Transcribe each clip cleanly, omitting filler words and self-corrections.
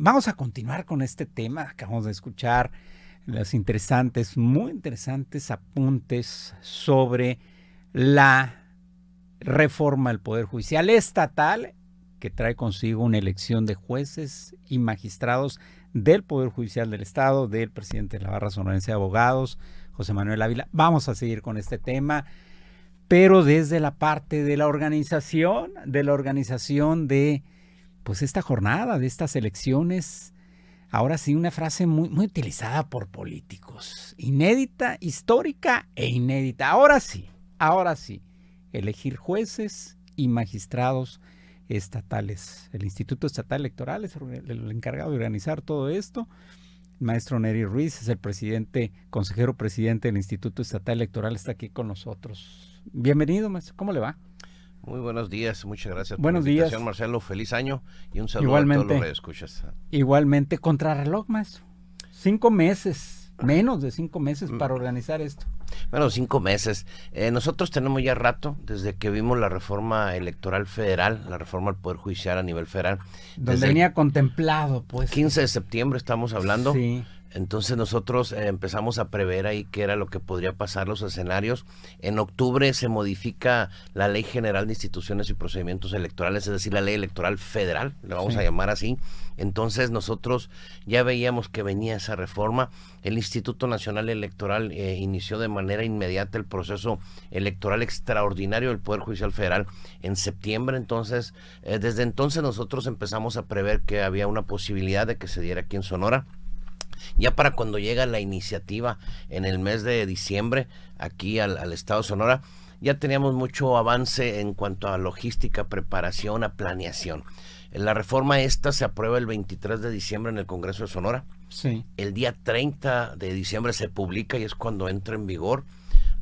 Vamos a continuar con este tema. Acabamos de escuchar los muy interesantes apuntes sobre la reforma del Poder Judicial estatal que trae consigo una elección de jueces y magistrados del Poder Judicial del Estado, del presidente de la Barra Sonorense de Abogados, José Manuel Ávila. Vamos a seguir con este tema, pero desde la parte de la organización de pues esta jornada, de estas elecciones. Ahora sí, una frase muy utilizada por políticos, inédita, histórica e inédita. Ahora sí, elegir jueces y magistrados estatales. El Instituto Estatal Electoral es el encargado de organizar todo esto. El maestro Neri Ruiz es el consejero presidente del Instituto Estatal Electoral, está aquí con nosotros. Bienvenido, maestro, ¿cómo le va? Muy buenos días, muchas gracias por la invitación, Marcelo. Feliz año y un saludo a todos los que escuchas. Igualmente, contrarreloj, maestro. 5 meses, menos de 5 meses para organizar esto. Bueno, 5 meses. Nosotros tenemos ya rato desde que vimos la reforma electoral federal, la reforma al Poder Judicial a nivel federal. Donde venía contemplado, pues. 15 de septiembre estamos hablando. Sí. Entonces nosotros empezamos a prever ahí qué era lo que podría pasar, los escenarios. En octubre se modifica la Ley General de Instituciones y Procedimientos Electorales, es decir, la Ley Electoral Federal, le vamos a llamar así. Entonces nosotros ya veíamos que venía esa reforma. El Instituto Nacional Electoral inició de manera inmediata el proceso electoral extraordinario del Poder Judicial Federal en septiembre. Entonces, desde entonces nosotros empezamos a prever que había una posibilidad de que se diera aquí en Sonora. Ya para cuando llega la iniciativa en el mes de diciembre aquí al estado de Sonora, ya teníamos mucho avance en cuanto a logística, preparación, a planeación. La reforma esta se aprueba el 23 de diciembre en el Congreso de Sonora. Sí. El día 30 de diciembre se publica y es cuando entra en vigor.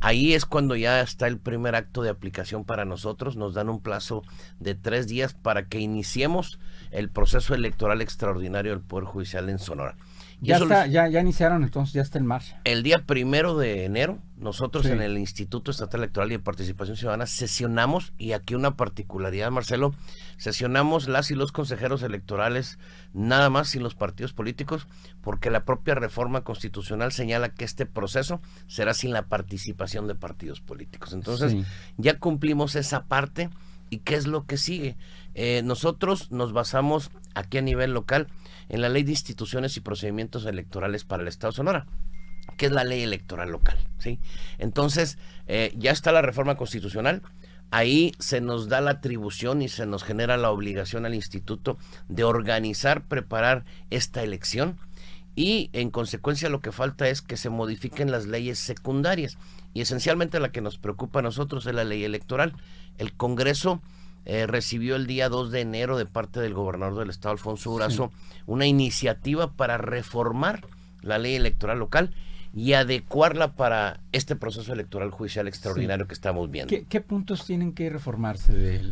Ahí es cuando ya está el primer acto de aplicación para nosotros. Nos dan un plazo de 3 días para que iniciemos el proceso electoral extraordinario del Poder Judicial en Sonora. Ya iniciaron, entonces ya está en marcha. El día 1 de enero, nosotros en el Instituto Estatal Electoral y de Participación Ciudadana sesionamos, y aquí una particularidad, Marcelo, sesionamos las y los consejeros electorales nada más sin los partidos políticos, porque la propia reforma constitucional señala que este proceso será sin la participación de partidos políticos. Entonces, ya cumplimos esa parte. ¿Y qué es lo que sigue? Nosotros nos basamos aquí a nivel local en la Ley de Instituciones y Procedimientos Electorales para el Estado de Sonora, que es la ley electoral local, ¿sí? Entonces, ya está la reforma constitucional. Ahí se nos da la atribución y se nos genera la obligación al instituto de organizar, preparar esta elección, y en consecuencia lo que falta es que se modifiquen las leyes secundarias, y esencialmente la que nos preocupa a nosotros es la ley electoral. El Congreso recibió el día 2 de enero de parte del gobernador del estado, Alfonso Durazo, una iniciativa para reformar la ley electoral local y adecuarla para este proceso electoral judicial extraordinario que estamos viendo. ¿Qué puntos tienen que reformarse de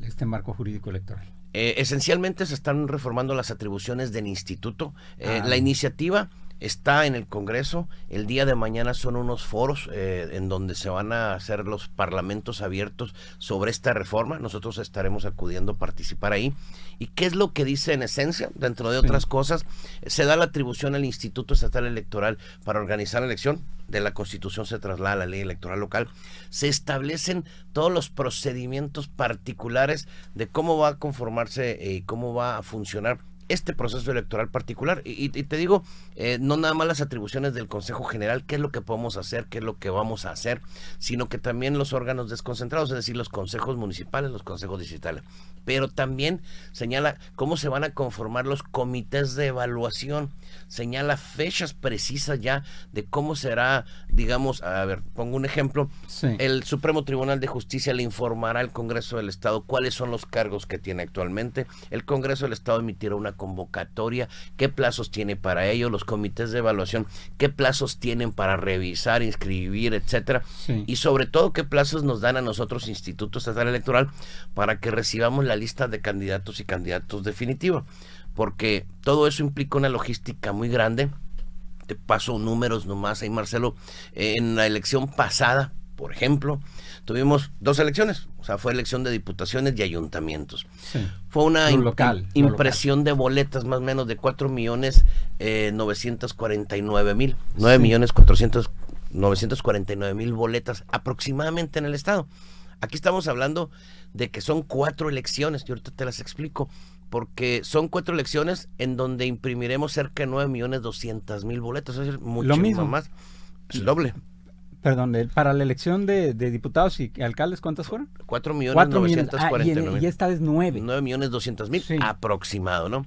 este marco jurídico electoral? Esencialmente se están reformando las atribuciones del instituto. La iniciativa está en el Congreso. El día de mañana son unos foros en donde se van a hacer los parlamentos abiertos sobre esta reforma. Nosotros estaremos acudiendo a participar ahí. ¿Y qué es lo que dice en esencia? Dentro de otras cosas, se da la atribución al Instituto Estatal Electoral para organizar la elección. De la Constitución se traslada a la ley electoral local. Se establecen todos los procedimientos particulares de cómo va a conformarse y cómo va a funcionar este proceso electoral particular. Y te digo, no nada más las atribuciones del Consejo General, qué es lo que podemos hacer, qué es lo que vamos a hacer, sino que también los órganos desconcentrados, es decir, los consejos municipales, los consejos distritales. Pero también señala cómo se van a conformar los comités de evaluación, señala fechas precisas ya de cómo será, digamos, a ver, pongo un ejemplo, el Supremo Tribunal de Justicia le informará al Congreso del Estado cuáles son los cargos que tiene actualmente, el Congreso del Estado emitirá una convocatoria, qué plazos tiene para ello, los comités de evaluación, qué plazos tienen para revisar, inscribir, etcétera, y sobre todo qué plazos nos dan a nosotros, Instituto Estatal Electoral, para que recibamos la lista de candidatos y candidatos definitiva, porque todo eso implica una logística muy grande. Te paso números nomás ahí, Marcelo. En la elección pasada, por ejemplo, tuvimos 2 elecciones, o sea, fue elección de diputaciones y ayuntamientos. Sí. Fue una impresión de boletas más o menos de 4.949.000, 9.949.000 boletas aproximadamente en el estado. Aquí estamos hablando de que son 4 elecciones, y ahorita te las explico, porque son 4 elecciones en donde imprimiremos cerca de 9.200.000 boletas, es decir, muchísimo más, es el doble. Perdón, para la elección de diputados y alcaldes, ¿cuántas fueron? 4.949.000. Y esta vez 9.200.000 sí. Aproximado, ¿no?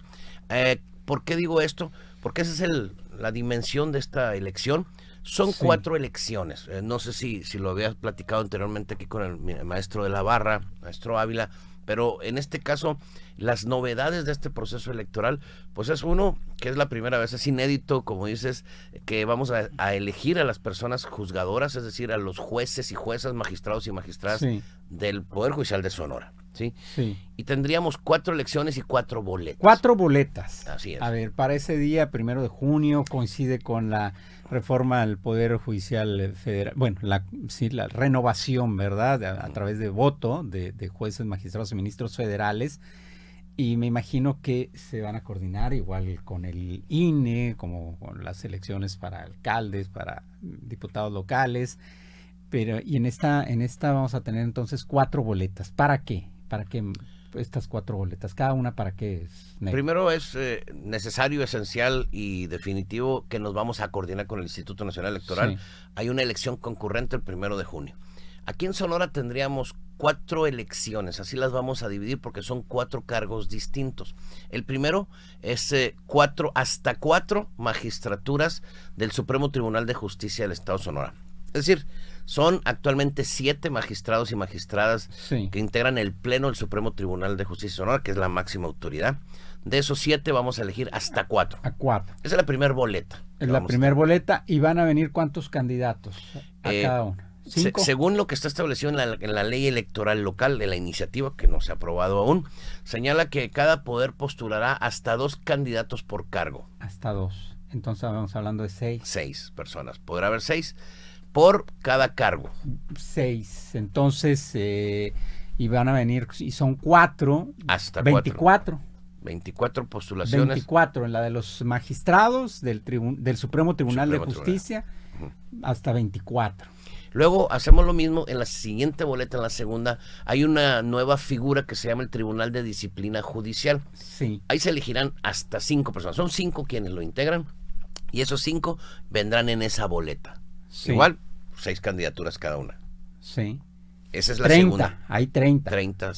¿Por qué digo esto? Porque esa es la dimensión de esta elección. Son 4 elecciones. No sé si lo habías platicado anteriormente aquí con el maestro de la barra, maestro Ávila, pero en este caso las novedades de este proceso electoral, pues es uno, que es la primera vez, es inédito, como dices, que vamos a elegir a las personas juzgadoras, es decir, a los jueces y juezas, magistrados y magistradas del Poder Judicial de Sonora. ¿Sí? Sí. Y tendríamos 4 elecciones y 4 boletas. 4 boletas. Así es. A ver, para ese día, 1 de junio, coincide con la reforma al Poder Judicial Federal, bueno, la renovación, ¿verdad? A través de voto de jueces, magistrados y ministros federales. Y me imagino que se van a coordinar igual con el INE, como con las elecciones para alcaldes, para diputados locales. Y en esta vamos a tener entonces 4 boletas. ¿Para qué? ¿Para qué estas 4 boletas? ¿Cada una para qué es? Primero es necesario, esencial y definitivo que nos vamos a coordinar con el Instituto Nacional Electoral. Sí. Hay una elección concurrente el 1 de junio. Aquí en Sonora tendríamos 4 elecciones, así las vamos a dividir porque son 4 cargos distintos. El primero es hasta 4 magistraturas del Supremo Tribunal de Justicia del Estado de Sonora. Es decir, son actualmente 7 magistrados y magistradas que integran el Pleno del Supremo Tribunal de Justicia de Sonora, que es la máxima autoridad. De esos 7 vamos a elegir hasta 4. A 4. Esa es la primera boleta. Es la primera boleta. ¿Y van a venir cuántos candidatos a cada una? Según lo que está establecido en la ley electoral local de la iniciativa, que no se ha aprobado aún, señala que cada poder postulará hasta 2 candidatos por cargo. Hasta 2. Entonces vamos hablando de 6. 6 personas. Podrá haber 6 por cada cargo. 6. Entonces, y van a venir, y son 4. Hasta 24. 24 postulaciones. 24 en la de los magistrados del Supremo Tribunal de Justicia, hasta 24. Luego hacemos lo mismo en la siguiente boleta, en la segunda, hay una nueva figura que se llama el Tribunal de Disciplina Judicial. Sí. Ahí se elegirán hasta 5 personas. Son 5 quienes lo integran y esos 5 vendrán en esa boleta. Sí. Igual, 6 candidaturas cada una. Sí. Esa es la 30, segunda. Hay 30. 30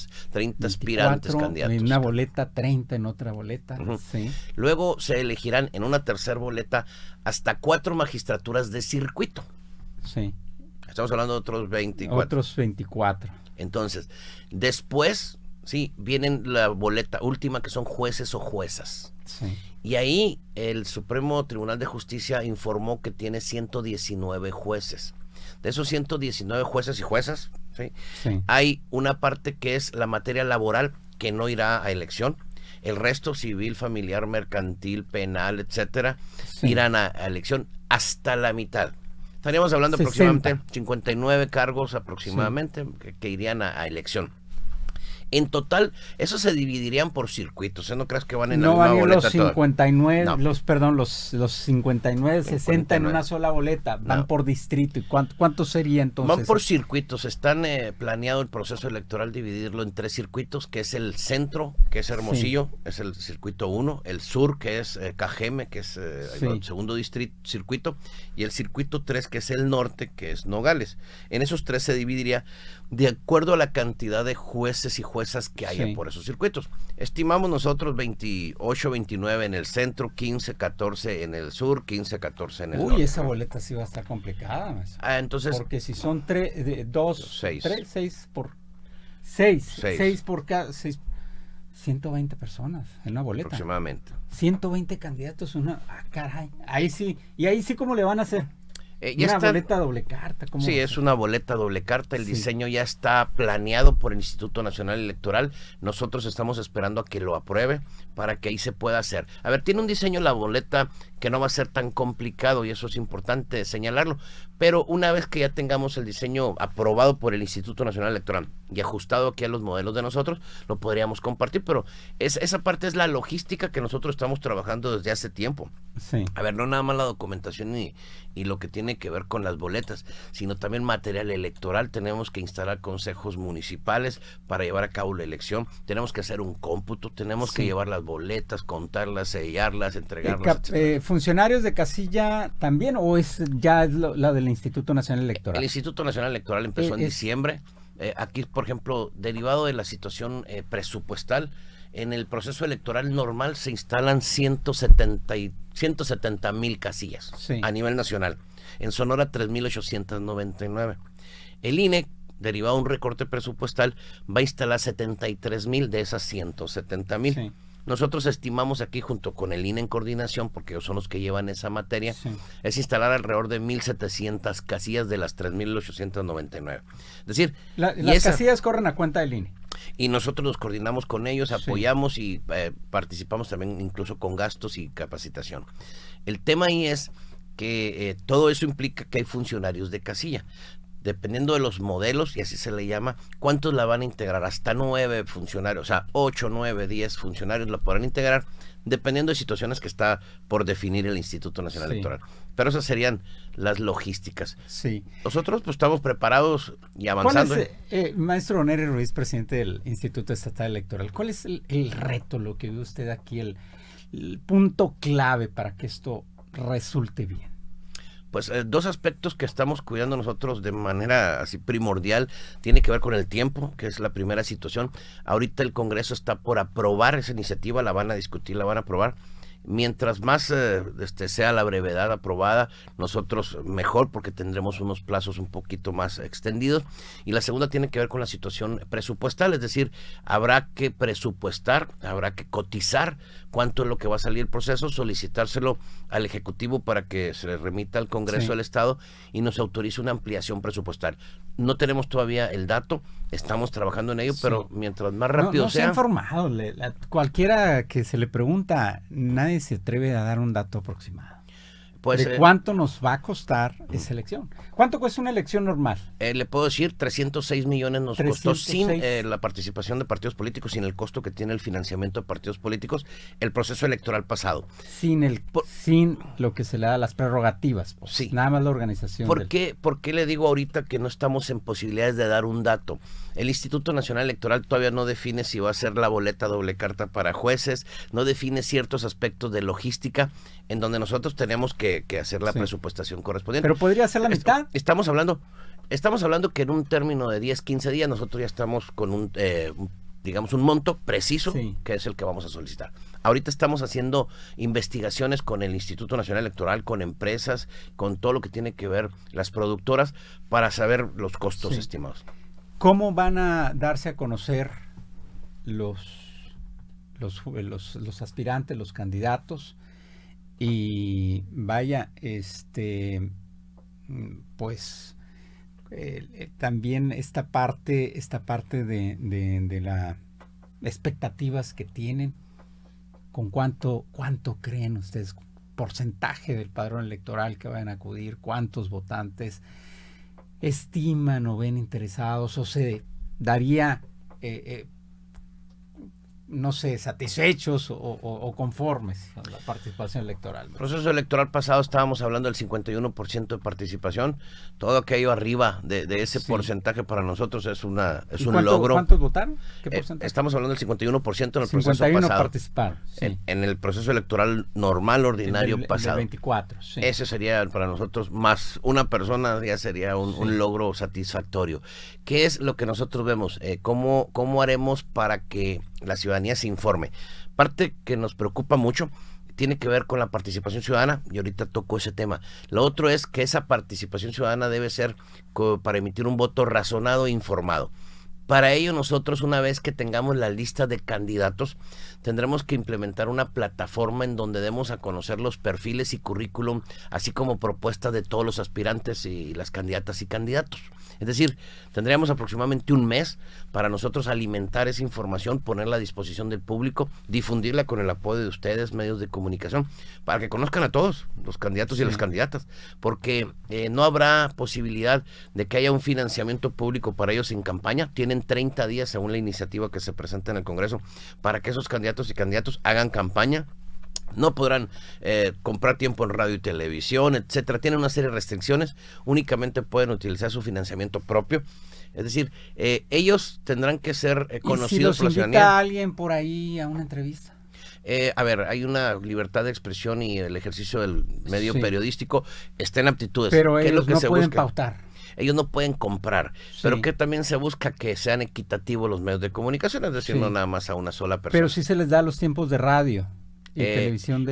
aspirantes candidatos. En una boleta, 30 en otra boleta. Sí. Luego se elegirán en una tercera boleta hasta 4 magistraturas de circuito. Sí. Estamos hablando de otros 24. Otros 24. Entonces, después, vienen la boleta última, que son jueces o juezas. Sí. Y ahí el Supremo Tribunal de Justicia informó que tiene 119 jueces. De esos 119 jueces y juezas, hay una parte que es la materia laboral, que no irá a elección. El resto, civil, familiar, mercantil, penal, etcétera, irán a elección hasta la mitad. Estaríamos hablando 60. Aproximadamente 59 cargos aproximadamente que irían a elección. En total, esos se dividirían por circuitos. No creas que van en la misma boleta. Los 59, no. los 59, 60 en una sola boleta. Van por distrito. ¿Y cuánto sería entonces? Van por circuitos. Están planeado el proceso electoral dividirlo en 3 circuitos, que es el centro, que es Hermosillo, es el circuito 1, el sur, que es Cajeme, que es el segundo circuito, y el circuito 3, que es el norte, que es Nogales. En esos 3 se dividiría de acuerdo a la cantidad de jueces y juezas que haya por esos circuitos. Estimamos nosotros 28, 29 en el centro, 15, 14 en el sur, 15, 14 en el norte. Uy, esa boleta sí va a estar complicada. Entonces, porque si son 6 por cada 6, 120 personas en una boleta. Aproximadamente. 120 candidatos, caray. Ahí sí. ¿Y ahí sí cómo le van a hacer? Una boleta doble carta. ¿Cómo Sí, es una boleta doble carta. El diseño ya está planeado por el Instituto Nacional Electoral. Nosotros estamos esperando a que lo apruebe para que ahí se pueda hacer. A ver, tiene un diseño la boleta que no va a ser tan complicado y eso es importante señalarlo. Pero una vez que ya tengamos el diseño aprobado por el Instituto Nacional Electoral y ajustado aquí a los modelos de nosotros, lo podríamos compartir. Pero esa parte es la logística que nosotros estamos trabajando desde hace tiempo. Sí. A ver, no nada más la documentación y lo que tiene que ver con las boletas, sino también material electoral. Tenemos que instalar consejos municipales para llevar a cabo la elección. Tenemos que hacer un cómputo, tenemos que llevar las boletas, contarlas, sellarlas, entregarlas. ¿Funcionarios de casilla también o es la del Instituto Nacional Electoral? El Instituto Nacional Electoral empezó en diciembre. Aquí, por ejemplo, derivado de la situación presupuestal, en el proceso electoral normal se instalan 170,000 casillas a nivel nacional. En Sonora, 3,899. El INE, derivado de un recorte presupuestal, va a instalar 73,000 de esas 170,000. Sí. Nosotros estimamos aquí, junto con el INE en coordinación, porque ellos son los que llevan esa materia, es instalar alrededor de 1,700 casillas de las 3,899. Es decir, las casillas corren a cuenta del INE. Y nosotros nos coordinamos con ellos, apoyamos y participamos también incluso con gastos y capacitación. El tema ahí es que todo eso implica que hay funcionarios de casilla. Dependiendo de los modelos, y así se le llama, ¿cuántos la van a integrar? Hasta 9 funcionarios, o sea, 8, 9, 10 funcionarios la podrán integrar, dependiendo de situaciones que está por definir el Instituto Nacional Electoral. Pero esas serían las logísticas. Sí. Nosotros pues estamos preparados y avanzando. ¿Cuál es, maestro Neri Ruiz, presidente del Instituto Estatal Electoral, cuál es el reto, lo que ve usted aquí, el punto clave para que esto resulte bien? Pues dos aspectos que estamos cuidando nosotros de manera así primordial, tiene que ver con el tiempo, que es la primera situación. Ahorita el Congreso está por aprobar esa iniciativa, la van a discutir, la van a aprobar. Mientras más sea la brevedad aprobada, nosotros mejor, porque tendremos unos plazos un poquito más extendidos. Y la segunda tiene que ver con la situación presupuestal, es decir, habrá que presupuestar, habrá que cotizar cuánto es lo que va a salir el proceso, solicitárselo al Ejecutivo para que se le remita al Congreso del Estado y nos autorice una ampliación presupuestal. No tenemos todavía el dato, estamos trabajando en ello, pero mientras más rápido sea... No se ha informado, cualquiera que se le pregunta, nadie se atreve a dar un dato aproximado. Pues, ¿de cuánto nos va a costar esa elección? ¿Cuánto cuesta una elección normal? Le puedo decir, 306 millones nos costó sin la participación de partidos políticos, sin el costo que tiene el financiamiento de partidos políticos, el proceso electoral pasado. Sin lo que se le da las prerrogativas, pues, nada más la organización. ¿Por qué le digo ahorita que no estamos en posibilidades de dar un dato? El Instituto Nacional Electoral todavía no define si va a ser la boleta doble carta para jueces, no define ciertos aspectos de logística en donde nosotros tenemos que hacer la presupuestación correspondiente. Pero podría ser la mitad. Estamos hablando que en un término de 10, 15 días nosotros ya estamos con un monto preciso que es el que vamos a solicitar. Ahorita estamos haciendo investigaciones con el Instituto Nacional Electoral, con empresas, con todo lo que tiene que ver las productoras para saber los costos estimados. ¿Cómo van a darse a conocer los aspirantes, los candidatos? Y vaya, pues también esta parte de las expectativas que tienen, con cuánto creen ustedes, porcentaje del padrón electoral que vayan a acudir, cuántos votantes estiman o ven interesados, o se daría no sé, satisfechos o conformes con la participación electoral. El proceso electoral pasado estábamos hablando del 51% de participación. Todo aquello arriba de ese porcentaje para nosotros es un logro. ¿Cuántos votaron? ¿Qué porcentaje? Estamos hablando del 51% en el proceso pasado. Participaron. En el proceso electoral normal, ordinario pasado. El 24, Ese sería para nosotros más una persona, ya sería un logro satisfactorio. ¿Qué es lo que nosotros vemos? ¿Cómo haremos para que la ciudadanía se informe? Parte que nos preocupa mucho tiene que ver con la participación ciudadana, y ahorita toco ese tema. Lo otro es que esa participación ciudadana debe ser para emitir un voto razonado e informado. Para ello nosotros, una vez que tengamos la lista de candidatos, tendremos que implementar una plataforma en donde demos a conocer los perfiles y currículum, así como propuestas de todos los aspirantes y las candidatas y candidatos. Es decir, tendríamos aproximadamente un mes para nosotros alimentar esa información, ponerla a disposición del público, difundirla con el apoyo de ustedes, medios de comunicación, para que conozcan a todos, los candidatos y las candidatas, porque no habrá posibilidad de que haya un financiamiento público para ellos en campaña. Tienen 30 días, según la iniciativa que se presenta en el Congreso, para que esos candidatos y candidatos hagan campaña. No podrán comprar tiempo en radio y televisión, etcétera. Tienen una serie de restricciones. Únicamente pueden utilizar su financiamiento propio. Es decir, ellos tendrán que ser conocidos por la ciudadanía. ¿Y si los invita a alguien por ahí a una entrevista? A ver, hay una libertad de expresión y el ejercicio del medio periodístico está en aptitudes. Pero ¿Qué ellos es lo que no se pueden busca? pautar. Ellos no pueden comprar, pero que también se busca que sean equitativos los medios de comunicación, es decir, no nada más a una sola persona. Pero sí se les da los tiempos de radio y televisión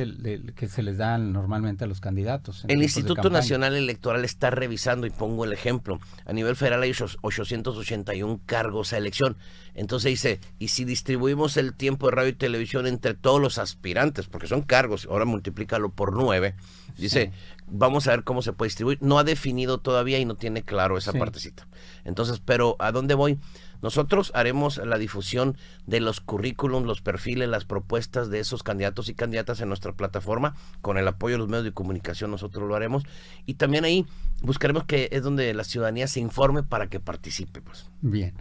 que se les dan normalmente a los candidatos. El Instituto Nacional Electoral está revisando, y pongo el ejemplo, a nivel federal hay 881 cargos a elección. Entonces dice, y si distribuimos el tiempo de radio y televisión entre todos los aspirantes, porque son cargos, ahora multiplícalo por 9, dice, vamos a ver cómo se puede distribuir. No ha definido todavía y no tiene claro esa partecita. Entonces, pero ¿a dónde voy? Nosotros haremos la difusión de los currículums, los perfiles, las propuestas de esos candidatos y candidatas en nuestra plataforma, con el apoyo de los medios de comunicación nosotros lo haremos, y también ahí buscaremos que es donde la ciudadanía se informe para que participe. Pues. Bien,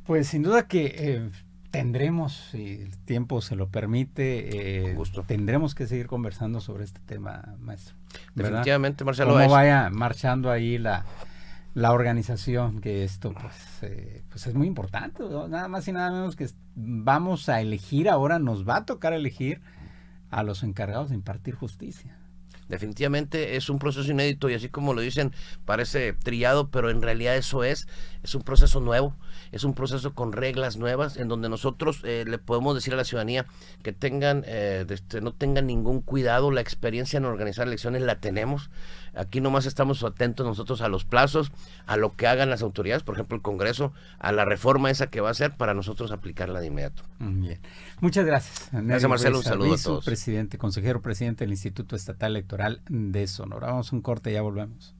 pues sin duda que tendremos, si el tiempo se lo permite, tendremos que seguir conversando sobre este tema, maestro. Definitivamente, Marcelo. Cómo vaya marchando ahí la organización, que esto pues es muy importante, ¿no? Nada más y nada menos que vamos a elegir, ahora nos va a tocar elegir a los encargados de impartir justicia. Definitivamente es un proceso inédito, y así como lo dicen, parece trillado, pero en realidad eso es un proceso nuevo, es un proceso con reglas nuevas, en donde nosotros le podemos decir a la ciudadanía que no tengan ningún cuidado. La experiencia en organizar elecciones la tenemos. Aquí nomás estamos atentos nosotros a los plazos, a lo que hagan las autoridades, por ejemplo el Congreso, a la reforma esa que va a hacer, para nosotros aplicarla de inmediato. Bien, muchas gracias. Gracias, Marcelo, un saludo a todos. Consejero presidente del Instituto Estatal Electoral de Sonora. Vamos a un corte y ya volvemos.